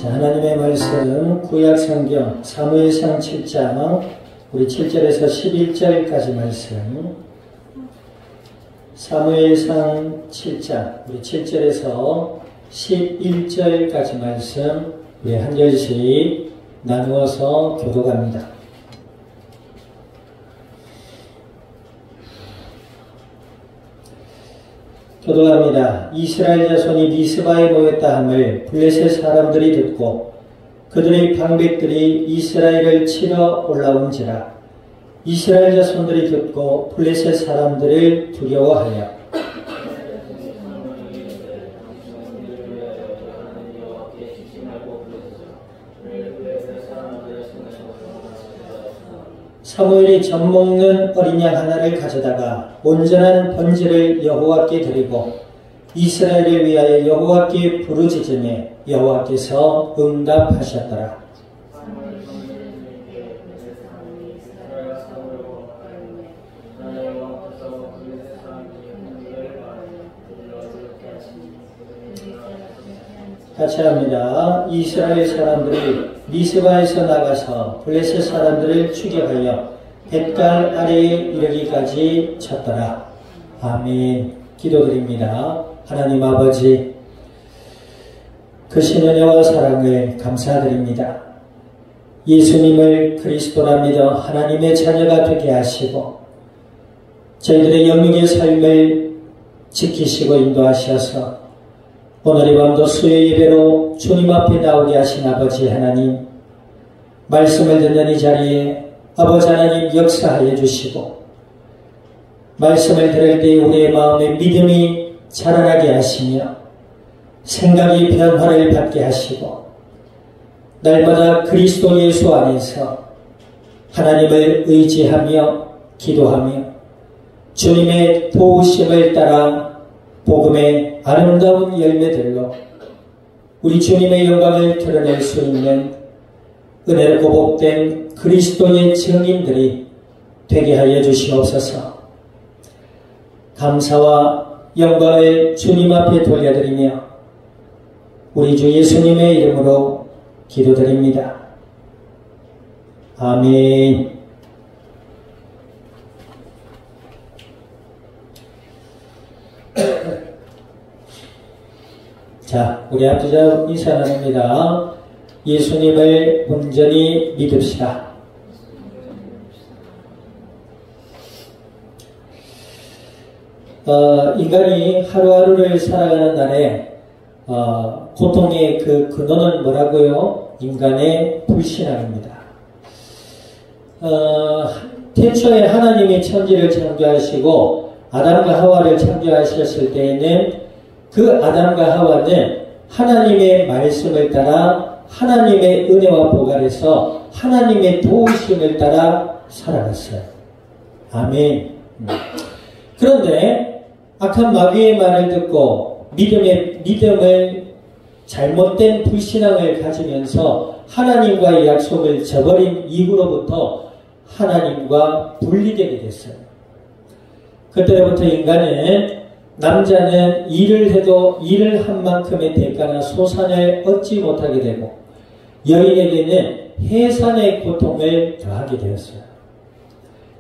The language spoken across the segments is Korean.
자, 하나님의 말씀 구약성경 사무엘상 7장 우리 7절에서 11절까지 말씀, 사무엘상 7장 우리 7절에서 11절까지 말씀 우리 한 절씩 나누어서 교독합니다. 교독합니다. 이스라엘 자손이 미스바에 모였다 함을 블레셋 사람들이 듣고 그들의 방백들이 이스라엘을 치러 올라온지라. 이스라엘 자손들이 듣고 블레셋 사람들을 두려워하여 사무엘이 젖 먹는 어린 양 하나를 가져다가 온전한 번제를 여호와께 드리고 이스라엘을 위하여 여호와께 부르짖으매 여호와께서 응답하셨더라. 같이 합니다. 이스라엘 사람들이 미스바에서 나가서 블레셋 사람들을 추격하여 벳갈 아래에 이르기까지 쳤더라. 아멘. 기도드립니다. 하나님 아버지, 크신 은혜와 사랑을 감사드립니다. 예수님을 그리스도라 믿어 하나님의 자녀가 되게 하시고 저희들의 영육의 삶을 지키시고 인도하셔서 오늘 이 밤도 수요 예배로 주님 앞에 나오게 하신 아버지 하나님, 말씀을 듣는 이 자리에 아버지 하나님 역사하여 주시고 말씀을 들을 때 우리의 마음에 믿음이 자라나게 하시며 생각이 변화를 받게 하시고 날마다 그리스도 예수 안에서 하나님을 의지하며 기도하며 주님의 도우심을 따라 복음의 아름다운 열매들로 우리 주님의 영광을 드러낼 수 있는 은혜롭고 복된 그리스도의 증인들이 되게 하여 주시옵소서. 감사와 영광을 주님 앞에 돌려드리며 우리 주 예수님의 이름으로 기도드립니다. 아멘. 자, 우리 앞두자 인사 나눕니다. 예수님을 온전히 믿읍시다. 인간이 하루하루를 살아가는 날에 고통의 그 근원은 뭐라고요? 인간의 불신앙입니다. 태초에 하나님이 천지를 창조하시고 아담과 하와를 창조하셨을 때에는 그 아담과 하와는 하나님의 말씀을 따라 하나님의 은혜와 복 아래서 하나님의 도우심을 따라 살아갔어요. 아멘. 그런데 악한 마귀의 말을 듣고 믿음을 잘못된 불신앙을 가지면서 하나님과의 약속을 저버린 이후로부터 하나님과 분리되게 됐어요. 그때로부터 인간은 남자는 일을 해도 일을 한 만큼의 대가나 소산을 얻지 못하게 되고 여인에게는 해산의 고통을 더하게 되었어요.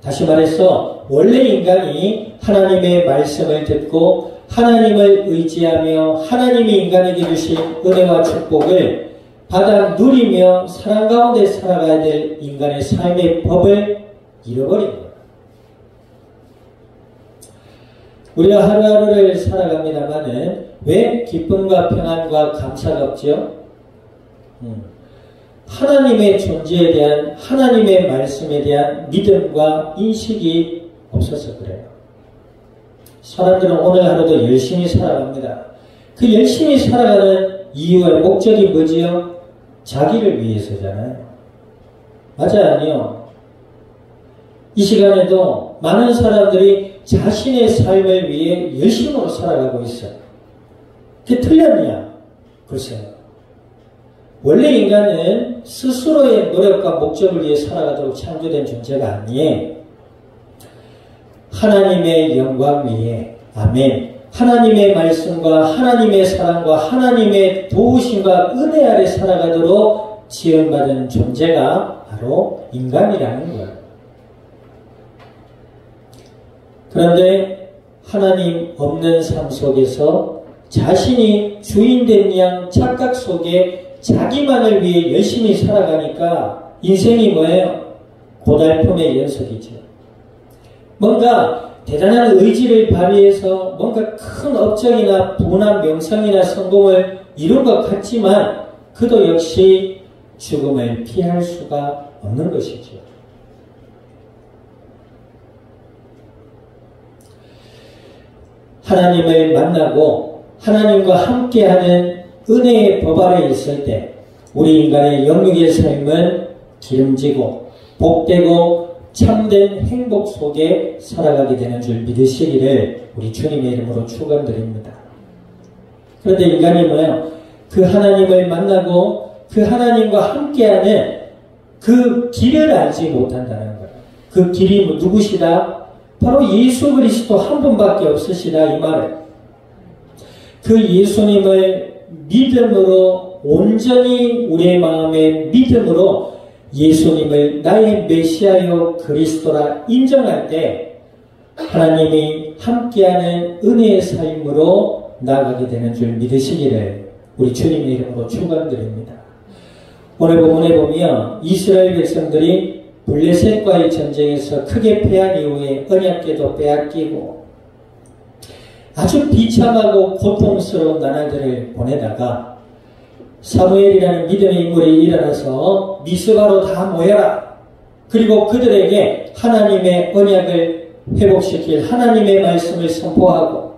다시 말해서 원래 인간이 하나님의 말씀을 듣고 하나님을 의지하며 하나님이 인간에게 주신 은혜와 축복을 받아 누리며 사랑 가운데 살아가야 될 인간의 삶의 법을 잃어버린 거예요. 우리가 하루하루를 살아갑니다마는 왜 기쁨과 평안과 감사가 없죠? 하나님의 존재에 대한 하나님의 말씀에 대한 믿음과 인식이 없어서 그래요. 사람들은 오늘 하루도 열심히 살아갑니다. 그 열심히 살아가는 이유와 목적이 뭐지요? 자기를 위해서잖아요. 맞아요, 아니요? 이 시간에도 많은 사람들이 자신의 삶을 위해 열심으로 살아가고 있어요. 그게 틀렸냐? 글쎄요. 원래 인간은 스스로의 노력과 목적을 위해 살아가도록 창조된 존재가 아니에요. 하나님의 영광 위에, 아멘. 하나님의 말씀과 하나님의 사랑과 하나님의 도우심과 은혜 아래 살아가도록 지원받은 존재가 바로 인간이라는 거예요. 그런데 하나님 없는 삶 속에서 자신이 주인된 양 착각 속에 자기만을 위해 열심히 살아가니까 인생이 뭐예요? 고달픔의 연속이죠. 뭔가 대단한 의지를 발휘해서 뭔가 큰 업적이나 부나 명성이나 성공을 이룬 것 같지만 그도 역시 죽음을 피할 수가 없는 것이죠. 하나님을 만나고 하나님과 함께하는 은혜의 법 아래 있을 때 우리 인간의 영육의 삶은 기름지고 복되고 참된 행복 속에 살아가게 되는 줄 믿으시기를 우리 주님의 이름으로 축원드립니다. 그런데 인간이 뭐예요? 그 하나님을 만나고 그 하나님과 함께하는 그 길을 알지 못한다는 거예요. 그 길이 누구시다? 바로 예수 그리스도 한 분밖에 없으시다 이 말을. 그 예수님을 믿음으로 온전히 우리의 마음의 믿음으로 예수님을 나의 메시아요 그리스도라 인정할 때 하나님이 함께하는 은혜의 삶으로 나아가게 되는 줄 믿으시기를 우리 주님의 이름으로 축원드립니다. 오늘 본문에 보면 이스라엘 백성들이 블레셋과의 전쟁에서 크게 패한 이후에 언약궤도 빼앗기고 아주 비참하고 고통스러운 나날들을 보내다가 사무엘이라는 믿음의 인물이 일어나서 미스바로 다 모여라. 그리고 그들에게 하나님의 언약을 회복시킬 하나님의 말씀을 선포하고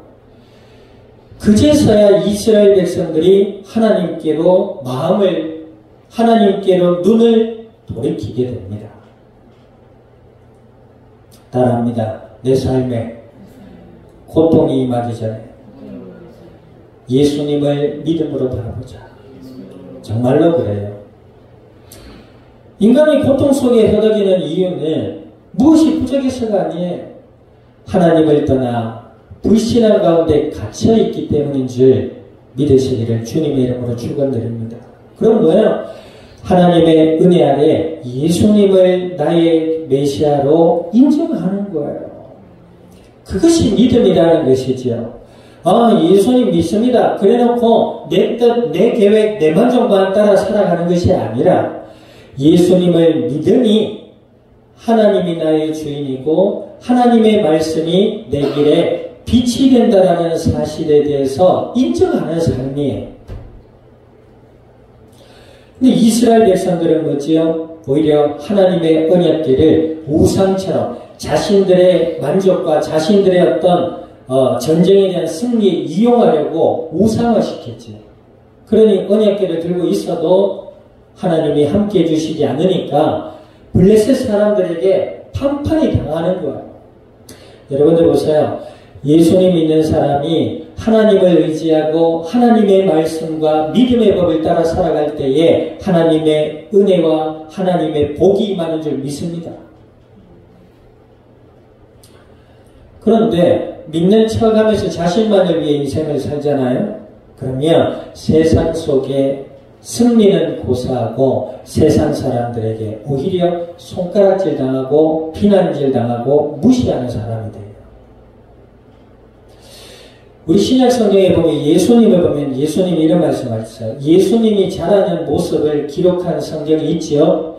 그제서야 이스라엘 백성들이 하나님께로 마음을 하나님께로 눈을 돌이키게 됩니다. 따라합니다. 내 삶에 고통이 임하기 전에 예수님을 믿음으로 바라보자. 정말로 그래요. 인간이 고통 속에 허덕이는 이유는 무엇이 부족해서가 아니에요. 하나님을 떠나 불신앙 가운데 갇혀있기 때문인 줄 믿으시기를 주님의 이름으로 축원드립니다. 그럼 뭐예요? 하나님의 은혜 아래 예수님을 나의 메시아로 인정하는 거예요. 그것이 믿음이라는 것이지요. 예수님 믿습니다. 그래놓고 내 뜻, 내 계획, 내 만족만 따라 살아가는 것이 아니라 예수님을 믿으니 하나님이 나의 주인이고 하나님의 말씀이 내 길에 빛이 된다라는 사실에 대해서 인정하는 삶이에요. 근데 이스라엘 백성들은 뭐지요? 오히려 하나님의 언약궤를 우상처럼 자신들의 만족과 자신들의 어떤 전쟁에 대한 승리에 이용하려고 우상화시켰지. 그러니 언약궤를 들고 있어도 하나님이 함께 해주시지 않으니까 블레셋 사람들에게 판판이 당하는 거예요. 여러분들 보세요. 예수님 믿는 사람이 하나님을 의지하고 하나님의 말씀과 믿음의 법을 따라 살아갈 때에 하나님의 은혜와 하나님의 복이 임하는 줄 믿습니다. 그런데 믿는 척하면서 자신만을 위해 인생을 살잖아요. 그러면 세상 속에 승리는 고사하고 세상 사람들에게 오히려 손가락질 당하고 비난질 당하고 무시하는 사람이 돼요. 우리 신약 성경에 보면 예수님을 보면 예수님이 이런 말씀하셨어요. 예수님이 자라는 모습을 기록한 성경이 있지요.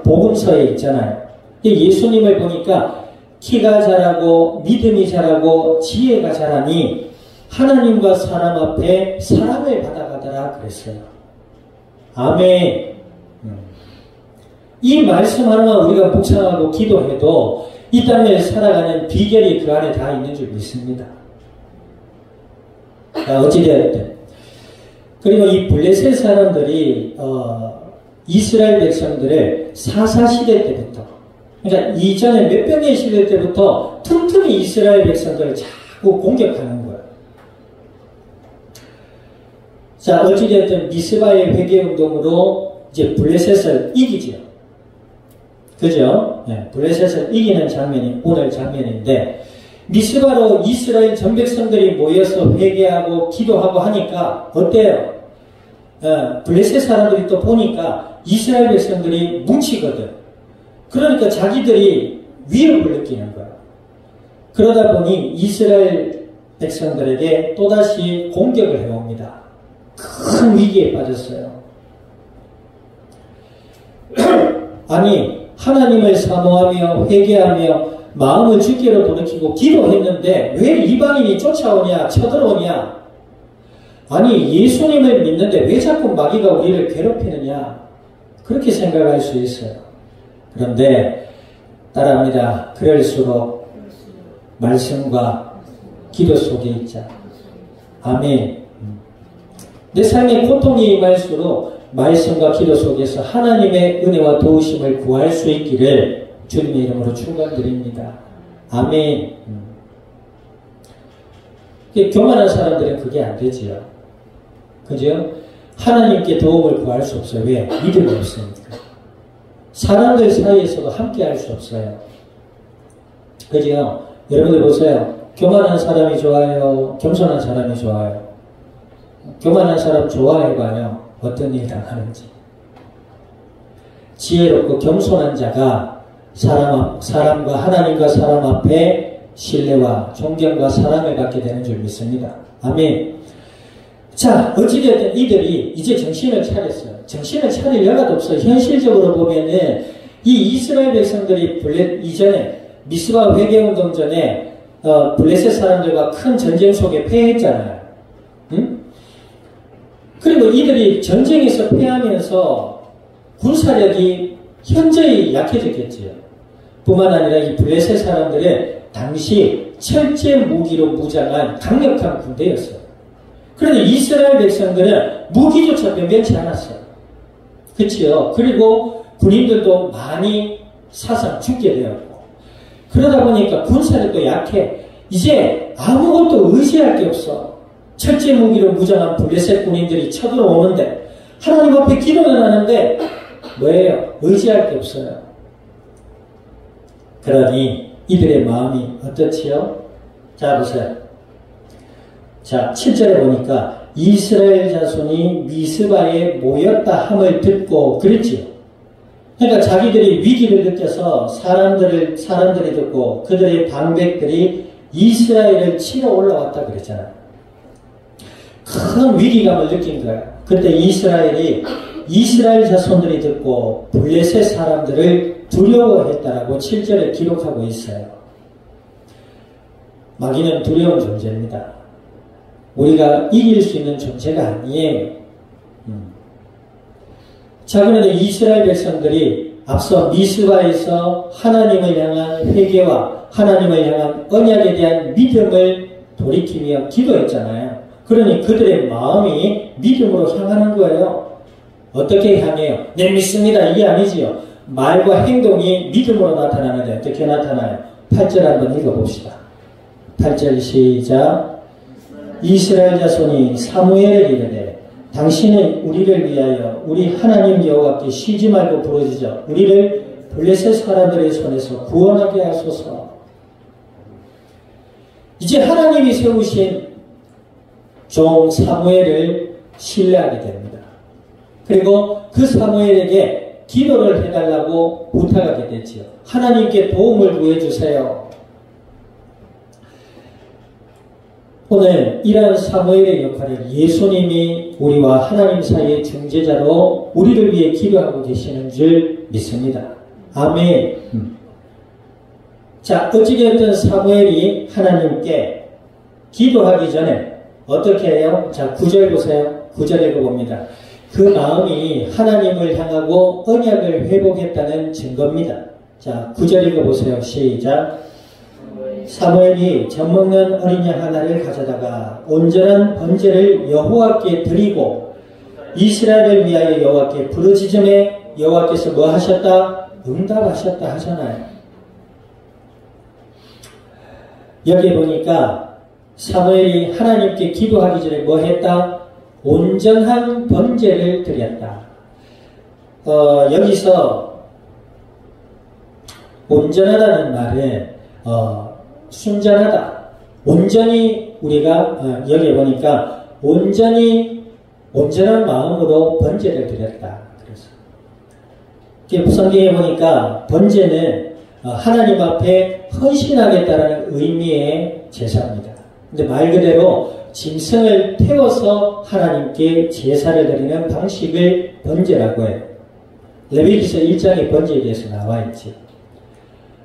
복음서에 있잖아요. 예수님을 보니까 키가 자라고 믿음이 자라고 지혜가 자라니 하나님과 사람 앞에 사랑을 받아가더라 그랬어요. 아멘. 이 말씀 하나만 우리가 묵상하고 기도해도 이 땅을 살아가는 비결이 그 안에 다 있는 줄 믿습니다. 어찌되었든 그리고 이 블레셋 사람들이 이스라엘 백성들을 사사시대 때부터 그러니까 이전에 몇백 년 시대 때부터 틈틈이 이스라엘 백성들을 자꾸 공격하는 거예요. 자, 어찌되었든 미스바의 회개운동으로 이제 블레셋을 이기죠. 그죠? 네, 블레셋을 이기는 장면이 오늘 장면인데 미스바로 이스라엘 전 백성들이 모여서 회개하고 기도하고 하니까 어때요? 블레셋 사람들이 또 보니까 이스라엘 백성들이 뭉치거든. 그러니까 자기들이 위협을 느끼는 거야. 그러다 보니 이스라엘 백성들에게 또다시 공격을 해옵니다. 큰 위기에 빠졌어요. 아니, 하나님을 사모하며 회개하며 마음을 주께로 돌이키고 기도했는데 왜 이방인이 쫓아오냐, 쳐들어오냐? 아니, 예수님을 믿는데 왜 자꾸 마귀가 우리를 괴롭히느냐? 그렇게 생각할 수 있어요. 그런데 따라합니다. 그럴수록 말씀과 기도 속에 있자. 아멘. 내 삶에 고통이 임할수록 말씀과 기도 속에서 하나님의 은혜와 도우심을 구할 수 있기를 주님의 이름으로 축원드립니다. 아멘. 교만한 사람들은 그게 안 되지요. 그죠? 하나님께 도움을 구할 수 없어요. 왜? 믿음이 없으니까. 사람들 사이에서도 함께 할 수 없어요. 그죠? 여러분들 보세요. 교만한 사람이 좋아요? 겸손한 사람이 좋아요? 교만한 사람 좋아해봐요. 어떤 일이 당하는지. 지혜롭고 겸손한 자가 사람과 하나님과 사람 앞에 신뢰와 존경과 사랑을 받게 되는 줄 믿습니다. 아멘. 자, 어찌되었든 이들이 이제 정신을 차렸어요. 정신을 차릴 여가도 없어요. 현실적으로 보면은 이 이스라엘 백성들이 이전에 미스바 회개운동 전에 블레셋 사람들과 큰 전쟁 속에 패했잖아요. 응? 그리고 이들이 전쟁에서 패하면서 군사력이 현저히 약해졌겠지요. 뿐만 아니라 이 블레셋 사람들은 당시 철제 무기로 무장한 강력한 군대였어요. 그런데 이스라엘 백성들은 무기조차 변변치 않았어요. 그치요? 그리고 군인들도 많이 사상 죽게 되었고. 그러다 보니까 군사력도 약해. 이제 아무것도 의지할 게 없어. 철제 무기로 무장한 블레셋 군인들이 쳐들어오는데 하나님 앞에 기도는 하는데 뭐예요? 의지할 게 없어요. 그러니 이들의 마음이 어떻지요? 자, 보세요. 자, 7절에 보니까 이스라엘 자손이 미스바에 모였다 함을 듣고 그랬지요. 그러니까 자기들이 위기를 느껴서 사람들이 듣고 그들의 방백들이 이스라엘을 치러 올라왔다 그랬잖아요. 큰 위기감을 느낀 거예요. 그때 이스라엘 자손들이 듣고 블레셋 사람들을 두려워했다라고 7절에 기록하고 있어요. 마귀는 두려운 존재입니다. 우리가 이길 수 있는 존재가 아니에요. 자, 그런데 이스라엘 백성들이 앞서 미스바에서 하나님을 향한 회개와 하나님을 향한 언약에 대한 믿음을 돌이키며 기도했잖아요. 그러니 그들의 마음이 믿음으로 향하는 거예요. 어떻게 향해요? 네, 믿습니다. 이게 아니지요. 말과 행동이 믿음으로 나타나는데 어떻게 나타나요? 8절 한번 읽어봅시다. 8절 시작. 이스라엘 자손이 사무엘을 이르되 당신은 우리를 위하여 우리 하나님 여호와께 쉬지 말고 부르짖어 우리를 블레셋 사람들의 손에서 구원하게 하소서. 이제 하나님이 세우신 종 사무엘을 신뢰하게 됩니다. 그리고 그 사무엘에게 기도를 해달라고 부탁하게 되지요. 하나님께 도움을 구해주세요. 오늘 이러한 사무엘의 역할을 예수님이 우리와 하나님 사이의 중재자로 우리를 위해 기도하고 계시는 줄 믿습니다. 아멘. 자, 어찌되었든 사무엘이 하나님께 기도하기 전에 어떻게 해요? 자, 9절 보세요. 9절 읽어봅니다. 그 마음이 하나님을 향하고 언약을 회복했다는 증거입니다. 자, 9절 읽어보세요. 시작. 사무엘이 젖먹는 어린 양 하나를 가져다가 온전한 번제를 여호와께 드리고 이스라엘을 위하여 여호와께 부르짖음에 여호와께서 뭐 하셨다? 응답하셨다 하잖아요. 여기 보니까 사무엘이 하나님께 기도하기 전에 뭐 했다? 온전한 번제를 드렸다. 여기서 온전하다는 말은 순전하다. 온전히 우리가 여기 보니까 온전한 마음으로 번제를 드렸다. 그래서 성경에 보니까 번제는 하나님 앞에 헌신하겠다라는 의미의 제사입니다. 근데 말 그대로 짐승을 태워서 하나님께 제사를 드리는 방식을 번제라고 해요. 레위기서 1장에 번제에 대해서 나와 있지.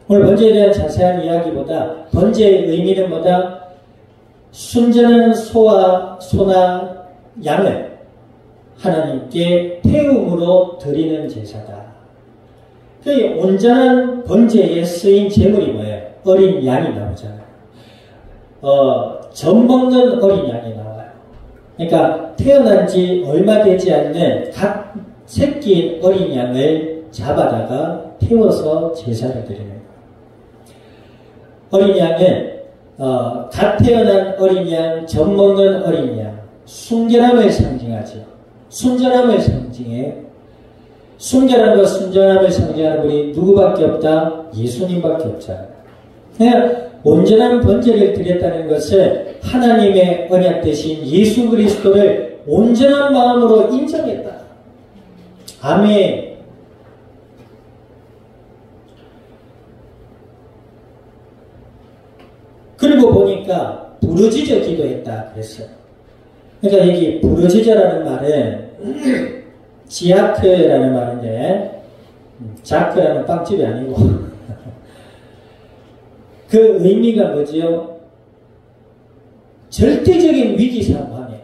오늘 번제에 대한 자세한 이야기보다 번제의 의미는 뭐다? 순전한 소나 양을 하나님께 태움으로 드리는 제사다. 그 온전한 번제에 쓰인 제물이 뭐예요? 어린 양이 나오잖아요. 젖 먹는 어린 양이 나와요. 그러니까 태어난 지 얼마 되지 않는 갓 새끼 어린 양을 잡아다가 태워서 제사를 드리는 거예요. 어린 양은 갓 태어난 어린 양, 젖 먹는 어린 양, 순결함을 상징하죠. 순전함을 상징해요. 순결함과 순전함을 상징하는 분이 누구밖에 없다? 예수님밖에 없잖아요. 그냥 온전한 번제를 드렸다는 것을 하나님의 언약 대신 예수 그리스도를 온전한 마음으로 인정했다. 아멘. 그리고 보니까 부르짖어 기도했다 그랬어요. 그러니까 여기 부르짖어라는 말은 지아크라는 말인데 자크라는 빵집이 아니고 그 의미가 뭐지요? 절대적인 위기 상황에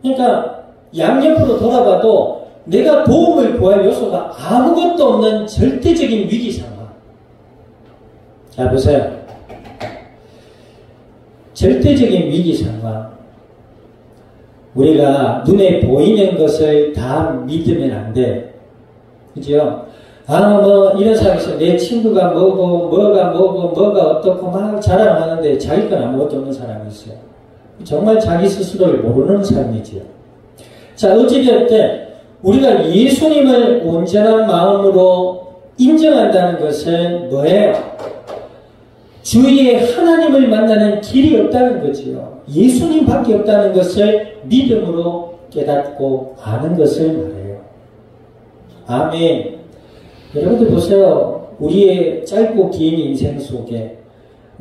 그러니까 양옆으로 돌아봐도 내가 도움을 구할 요소가 아무것도 없는 절대적인 위기 상황. 자 보세요. 절대적인 위기 상황. 우리가 눈에 보이는 것을 다 믿으면 안 돼. 그죠? 이런 사람이 있어. 내 친구가 뭐가 어떻고 막 자랑하는데 자기 건 아무것도 없는 사람이 있어요. 정말 자기 스스로를 모르는 삶이지요. 자, 어찌되었든, 우리가 예수님을 온전한 마음으로 인정한다는 것은 뭐예요? 주위에 하나님을 만나는 길이 없다는 거지요. 예수님밖에 없다는 것을 믿음으로 깨닫고 아는 것을 말해요. 아멘. 여러분들 보세요. 우리의 짧고 긴 인생 속에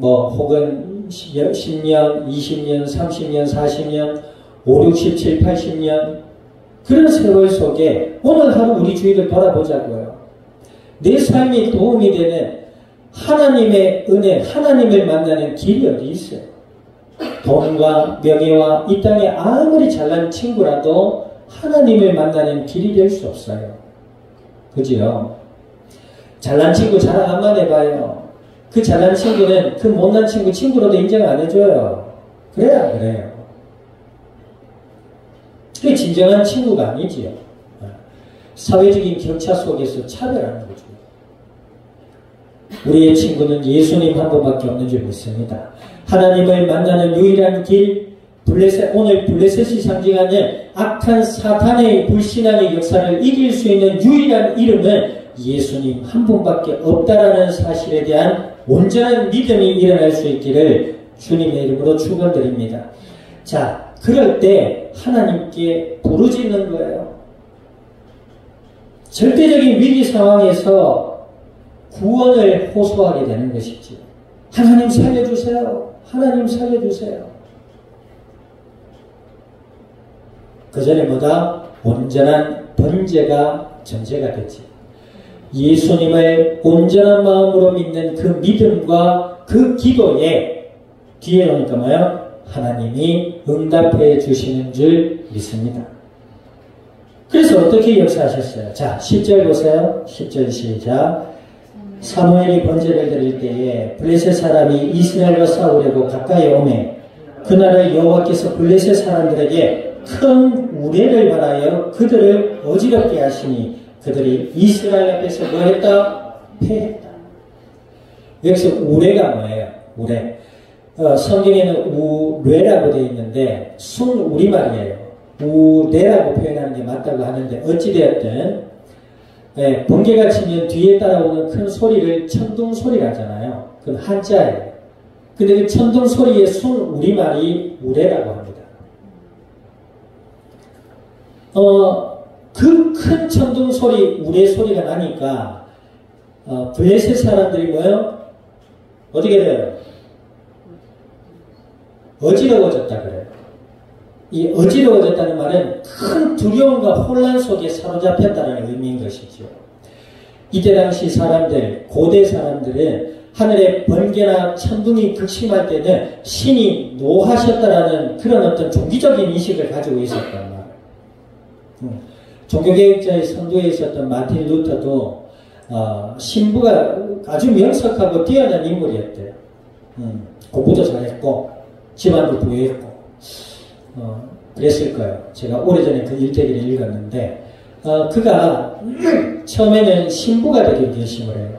혹은 10년, 20년, 30년, 40년, 5, 60, 7, 80년 그런 세월 속에 오늘 하루 우리 주위를 돌아보자고요. 내 삶에 도움이 되는 하나님의 은혜, 하나님을 만나는 길이 어디 있어요? 돈과 명예와 이 땅에 아무리 잘난 친구라도 하나님을 만나는 길이 될 수 없어요. 그지요? 잘난 친구 자랑 한번 해봐요. 그 잘난 친구는 그 못난 친구로도 인정 안 해줘요. 그래야 안 그래요. 그게 진정한 친구가 아니지요. 사회적인 격차 속에서 차별하는 거죠. 우리의 친구는 예수님 한 분밖에 없는 줄 믿습니다. 하나님을 만나는 유일한 길, 오늘 블레셋이 상징하는 악한 사탄의 불신앙의 역사를 이길 수 있는 유일한 이름은 예수님 한 분밖에 없다라는 사실에 대한 온전한 믿음이 일어날 수 있기를 주님의 이름으로 축원드립니다. 자, 그럴 때 하나님께 부르짖는 거예요. 절대적인 위기 상황에서 구원을 호소하게 되는 것이지. 하나님 살려주세요. 하나님 살려주세요. 그 전에 뭐다? 온전한 번제가 전제가 되지. 예수님을 온전한 마음으로 믿는 그 믿음과 그 기도에 뒤에 오니까 뭐예요? 하나님이 응답해 주시는 줄 믿습니다. 그래서 어떻게 역사하셨어요? 자, 10절 보세요. 10절 시작. 사무엘이 번제를 드릴 때에 블레셋 사람이 이스라엘과 싸우려고 가까이 오매 그날을 여호와께서 블레셋 사람들에게 큰 우레를 말하여 그들을 어지럽게 하시니 그들이 이스라엘 앞에서 뭐 했다? 패했다. 여기서 우레가 뭐예요? 우레. 성경에는 우레라고 되어 있는데 순우리말이에요. 우레라고 표현하는 게 맞다고 하는데 어찌되었든 번개가 치면 뒤에 따라오는 큰 소리를 천둥 소리라 하잖아요. 그건 한자예요. 근데 그 천둥 소리의 순 우리말이 우레라고 합니다. 그 큰 천둥 소리, 우레 소리가 나니까, 블레셋 사람들이 뭐예요? 어떻게 돼요? 어지러워졌다 그래요. 이 어지러워졌다는 말은 큰 두려움과 혼란 속에 사로잡혔다는 의미인 것이죠. 이때 당시 사람들, 고대 사람들은 하늘에 번개나 천둥이 극심할 때는 신이 노하셨다라는 그런 어떤 종기적인 인식을 가지고 있었단 말이에요. 종교개혁자의 선두에 있었던 마틴 루터도 신부가 아주 명석하고 뛰어난 인물이었대요. 공부도 잘했고 집안도 부유했고 그랬을 거예요. 제가 오래전에 그 일대기를 읽었는데 그가 처음에는 신부가 되기로 결심을 해요.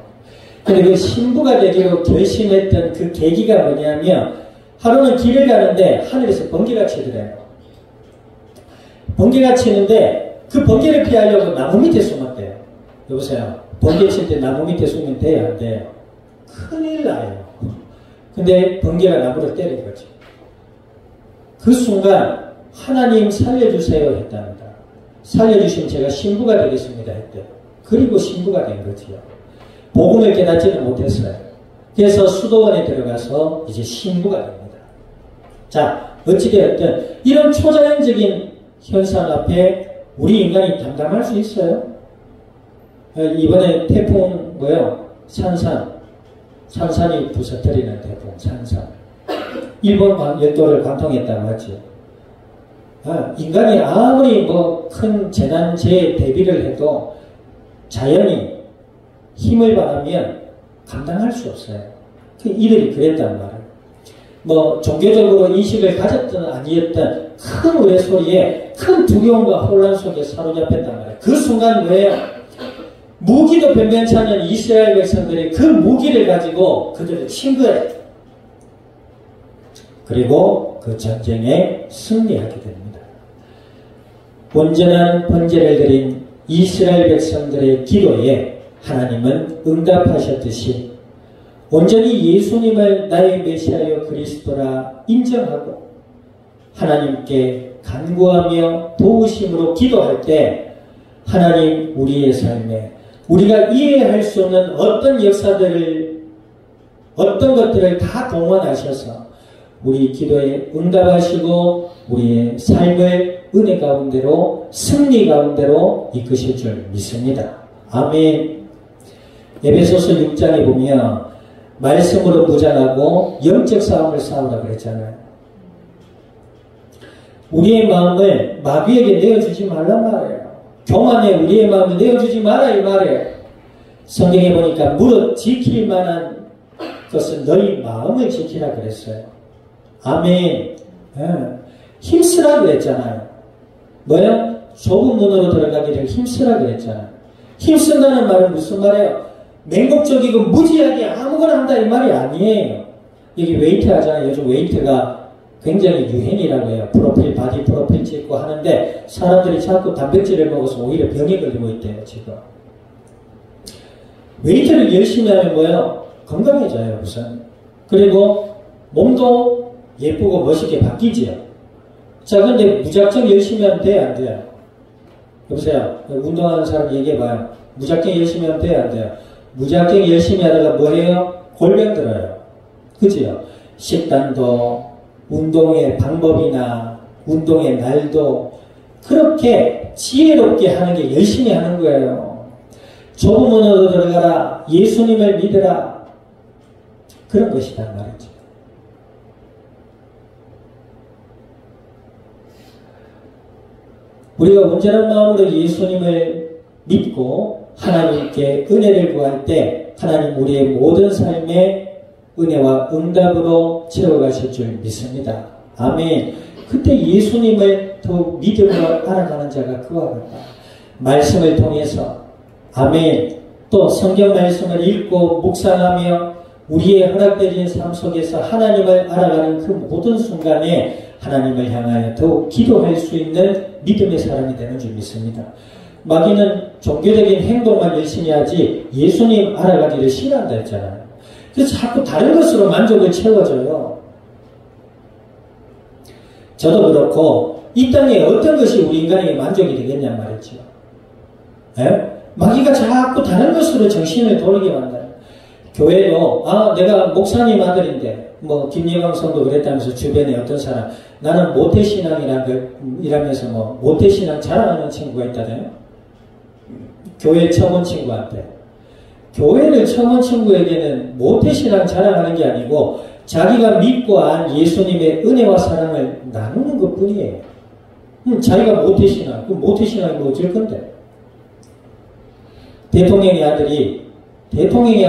근데 그 신부가 되기로 결심했던 그 계기가 뭐냐면 하루는 길을 가는데 하늘에서 번개가 치더래요. 번개가 치는데 그 번개를 피하려고 나무 밑에 숨었대요. 여보세요. 번개 칠 때 나무 밑에 숨으면 돼요? 안 돼요? 큰일 나요. 근데 번개가 나무를 때린 거지. 그 순간 하나님 살려주세요 했답니다. 살려주시면 제가 신부가 되겠습니다 했대요. 그리고 신부가 된 거지요. 복음을 깨닫지는 못했어요. 그래서 수도원에 들어가서 이제 신부가 됩니다. 자, 어찌되었든 이런 초자연적인 현상 앞에 우리 인간이 담담할 수 있어요? 이번에 태풍 산산이 부서뜨리는 태풍 산산. 일본 열도를 관통했다고 하죠. 인간이 아무리 큰 재난재해 대비를 해도 자연이 힘을 받으면 감당할 수 없어요. 이들이 그랬단 말이에요. 종교적으로 인식을 가졌든 아니었든 큰 우레소리에 큰 두려움과 혼란 속에 사로잡혔단 말이에요. 그 순간 뭐예요? 무기도 변변치 않은 이스라엘 백성들이 그 무기를 가지고 그들을 친 거예요. 그리고 그 전쟁에 승리하게 됩니다. 온전한 번제를 드린 이스라엘 백성들의 기도에 하나님은 응답하셨듯이 온전히 예수님을 나의 메시아여 그리스도라 인정하고 하나님께 간구하며 도우심으로 기도할 때 하나님 우리의 삶에 우리가 이해할 수 없는 어떤 역사들을 어떤 것들을 다 동원하셔서 우리 기도에 응답하시고 우리의 삶을 은혜 가운데로 승리 가운데로 이끄실 줄 믿습니다. 아멘. 에베소서 6장에 보면 말씀으로 무장하고 영적 싸움을 싸우라 그랬잖아요. 우리의 마음을 마귀에게 내어주지 말란 말이에요. 교만에 우리의 마음을 내어주지 마라 이 말이에요. 성경에 보니까 무릇 지킬 만한 것은 너희 마음을 지키라 그랬어요. 아멘. 힘쓰라 그랬잖아요. 뭐요? 좁은 문으로 들어가기를 힘쓰라 그랬잖아요. 힘쓴다는 말은 무슨 말이에요? 맹목적이고 무지하게 아무거나 한다 이 말이 아니에요. 여기 웨이트 하잖아요. 요즘 웨이트가 굉장히 유행이라고 해요. 바디 프로필 찍고 하는데 사람들이 자꾸 단백질을 먹어서 오히려 병에 걸리고 있대요. 지금. 웨이트를 열심히 하면 뭐예요? 건강해져요. 우선. 그리고 몸도 예쁘고 멋있게 바뀌지요. 자, 근데 무작정 열심히 하면 돼요? 안 돼요? 여보세요. 운동하는 사람 얘기해봐요. 무작정 열심히 하면 돼요? 안 돼요? 무작정 열심히 하다가 뭐해요? 골병 들어요. 그지요? 식단도 운동의 방법이나 운동의 날도 그렇게 지혜롭게 하는 게 열심히 하는 거예요. 좁은 문으로 들어가라. 예수님을 믿으라. 그런 것이란 말이죠. 우리가 온전한 마음으로 예수님을 믿고 하나님께 은혜를 구할 때 하나님 우리의 모든 삶에 은혜와 응답으로 채워가실 줄 믿습니다. 아멘. 그때 예수님을 더욱 믿음으로 알아가는 자가 그와 같다. 말씀을 통해서 아멘. 또 성경 말씀을 읽고 묵상하며 우리의 허락되어진 삶 속에서 하나님을 알아가는 그 모든 순간에 하나님을 향하여 더욱 기도할 수 있는 믿음의 사람이 되는 줄 믿습니다. 마귀는 종교적인 행동만 열심히 하지 예수님 알아가기를 싫어한다 했잖아요. 그래서 자꾸 다른 것으로 만족을 채워줘요. 저도 그렇고 이 땅에 어떤 것이 우리 인간에게 만족이 되겠냔 말이죠. 예? 마귀가 자꾸 다른 것으로 정신을 돌리게 만들어요. 교회도 내가 목사님 아들인데 김예광 성도 그랬다면서 주변에 어떤 사람 나는 모태신앙이라면서 모태신앙 자랑하는 친구가 있다네요. 교회 처음 온 친구한테. 교회를 처음 온 친구에게는 모태신앙 자랑하는 게 아니고 자기가 믿고 안 예수님의 은혜와 사랑을 나누는 것 뿐이에요. 자기가 모태신앙, 그럼 모태신앙이 뭐 어쩔 건데? 대통령의 아들이에요. 대통령의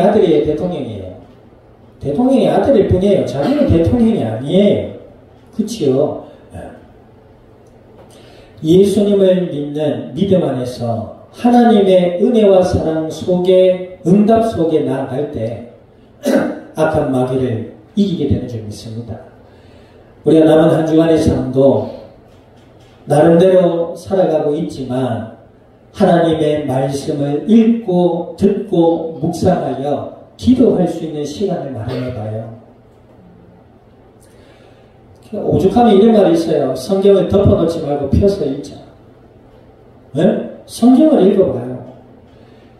아들일 뿐이에요. 자기는 대통령이 아니에요. 그치요? 예수님을 믿는 믿음 안에서 하나님의 은혜와 사랑 속에, 응답 속에 나아갈 때 악한 마귀를 이기게 되는 줄 믿습니다. 우리가 남은 한 주간의 삶도 나름대로 살아가고 있지만 하나님의 말씀을 읽고 듣고 묵상하여 기도할 수 있는 시간을 마련해봐요. 오죽하면 이런 말이 있어요. 성경을 덮어놓지 말고 펴서 읽자. 네? 성경을 읽어봐요.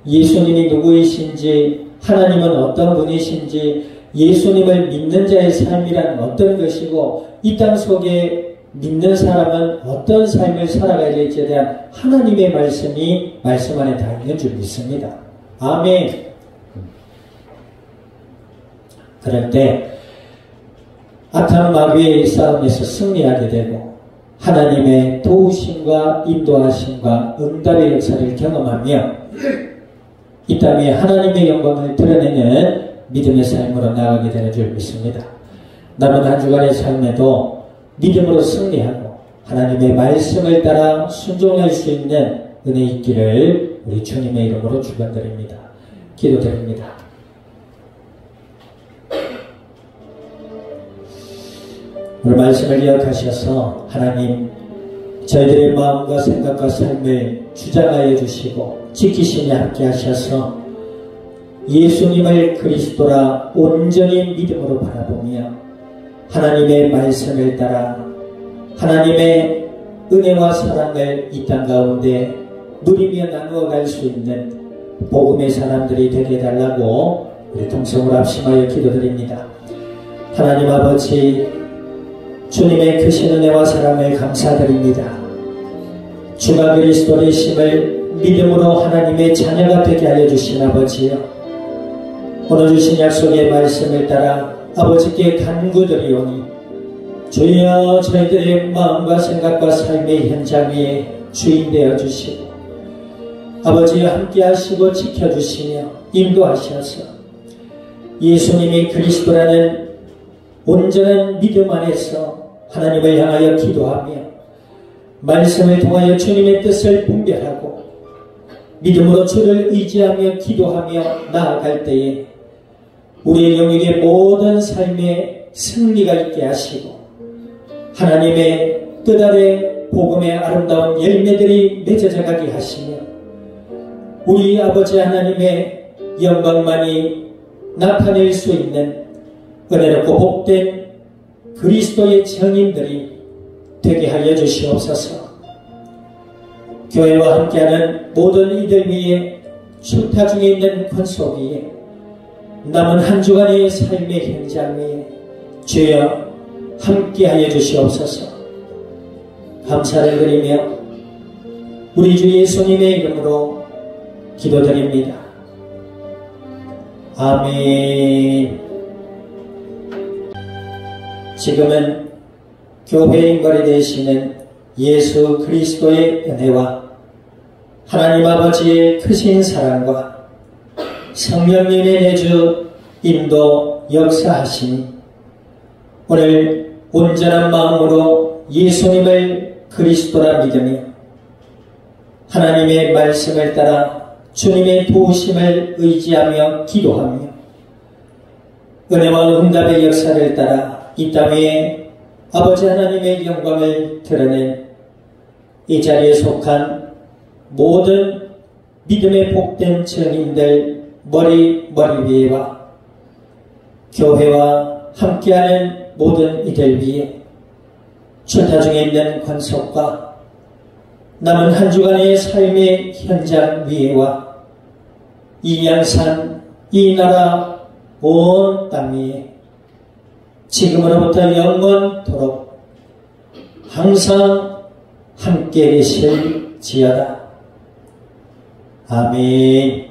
예수님이 누구이신지, 하나님은 어떤 분이신지, 예수님을 믿는 자의 삶이란 어떤 것이고, 이 땅 속에 믿는 사람은 어떤 삶을 살아가야 될지에 대한 하나님의 말씀이 말씀 안에 다 있는 줄 믿습니다. 아멘. 그럴 때 악한 마귀의 싸움에서 승리하게 되고 하나님의 도우심과 인도하심과 응답의 역사를 경험하며 이 땅에 하나님의 영광을 드러내는 믿음의 삶으로 나아가게 되는 줄 믿습니다. 남은 한 주간의 삶에도 믿음으로 승리하고 하나님의 말씀을 따라 순종할 수 있는 은혜 있기를 우리 주님의 이름으로 축원드립니다. 기도드립니다. 오늘 말씀을 기억하셔서 하나님 저희들의 마음과 생각과 삶을 주장하여 주시고 지키시며 함께 하셔서 예수님을 그리스도라 온전히 믿음으로 바라보며 하나님의 말씀을 따라 하나님의 은혜와 사랑을 이 땅 가운데 누리며 나누어 갈 수 있는 복음의 사람들이 되게 해달라고 우리 통성으로 합심하여 기도드립니다. 하나님 아버지 주님의 크신 은혜와 사랑을 감사드립니다. 주가 그리스도 되심을 믿음으로 하나님의 자녀가 되게 하여 주신 아버지여, 오늘 주신 약속의 말씀을 따라 아버지께 간구드리오니 주여 저희들의 마음과 생각과 삶의 현장 위에 주인 되어 주시고 아버지와 함께 하시고 지켜주시며 인도하셔서 예수님이 그리스도라는 온전한 믿음 안에서 하나님을 향하여 기도하며 말씀을 통하여 주님의 뜻을 분별하고 믿음으로 주를 의지하며 기도하며 나아갈 때에 우리의 영역의 모든 삶에 승리가 있게 하시고 하나님의 뜻 아래 복음의 아름다운 열매들이 맺어져 가게 하시며 우리 아버지 하나님의 영광만이 나타낼 수 있는 은혜롭고 복된 그리스도의 증인들이 되게 하여 주시옵소서. 교회와 함께하는 모든 이들 위에 출타 중에 있는 권속 위에 남은 한 주간의 삶의 현장 위에 주여 함께하여 주시옵소서. 감사를 드리며 우리 주 예수님의 이름으로 기도드립니다. 아멘. 지금은 교회 인걸이 되시는 예수 그리스도의 은혜와 하나님 아버지의 크신 사랑과 성령님의 내주 인도 역사하시니 오늘 온전한 마음으로 예수님을 그리스도라 믿으며 하나님의 말씀을 따라 주님의 도우심을 의지하며 기도하며 은혜와 응답의 역사를 따라 이 땅에 아버지 하나님의 영광을 드러낸 이 자리에 속한 모든 믿음의 복된 증인들 머리 위에와 교회와 함께하는 모든 이들 위해 천타 중에 있는 관속과 남은 한 주간의 삶의 현장 위에와 이 양산, 이 나라 온 땅 위에 지금으로부터 영원토록 항상 함께 계실지어다. 아멘.